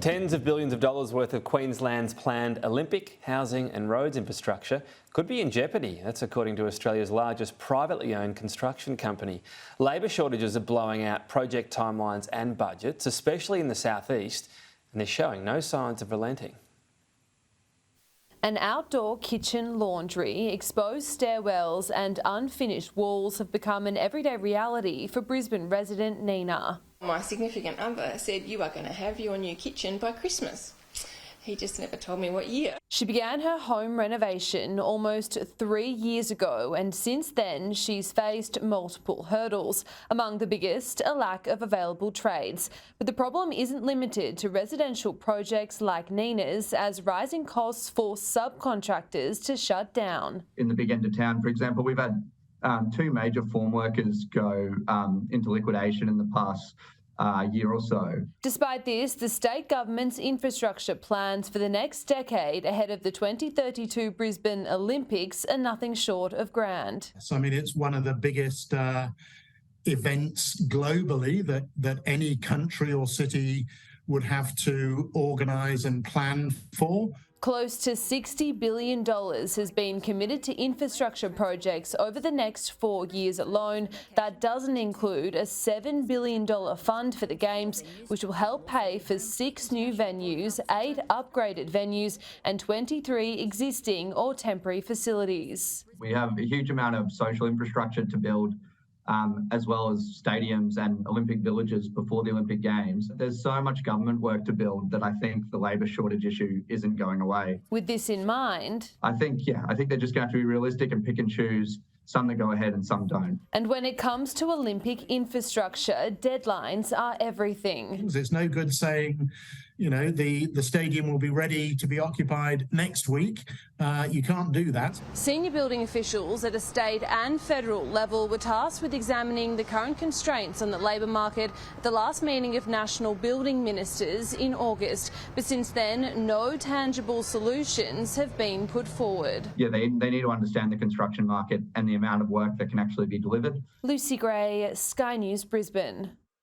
Tens of billions of dollars worth of Queensland's planned Olympic, housing and roads infrastructure could be in jeopardy. That's according to Australia's largest privately owned construction company. Labour shortages are blowing out project timelines and budgets, especially in the southeast, and they're showing no signs of relenting. An outdoor kitchen laundry, exposed stairwells and unfinished walls have become an everyday reality for Brisbane resident Nina. My significant other said, "You are going to have your new kitchen by Christmas." He just never told me what year. She began her home renovation almost 3 years ago, and since then she's faced multiple hurdles. Among the biggest, a lack of available trades. But the problem isn't limited to residential projects like Nina's, as rising costs force subcontractors to shut down. In the big end of town, for example, we've had two major form workers go into liquidation in the past year or so. Despite this, the state government's infrastructure plans for the next decade ahead of the 2032 Brisbane Olympics are nothing short of grand. So, I mean, it's one of the biggest events globally that any country or city would have to organise and plan for. Close to $60 billion has been committed to infrastructure projects over the next 4 years alone. That doesn't include a $7 billion fund for the Games, which will help pay for 6 new venues, 8 upgraded venues and 23 existing or temporary facilities. We have a huge amount of social infrastructure to build, as well as stadiums and Olympic villages before the Olympic Games. There's so much government work to build that I think the labour shortage issue isn't going away. With this in mind, I think they're just going to have to be realistic and pick and choose, some that go ahead and some don't. And when it comes to Olympic infrastructure, deadlines are everything. It's no good saying, the stadium will be ready to be occupied next week. You can't do that. Senior building officials at a state and federal level were tasked with examining the current constraints on the labour market at the last meeting of national building ministers in August. But since then, no tangible solutions have been put forward. Yeah, they need to understand the construction market and the amount of work that can actually be delivered. Lucy Gray, Sky News, Brisbane.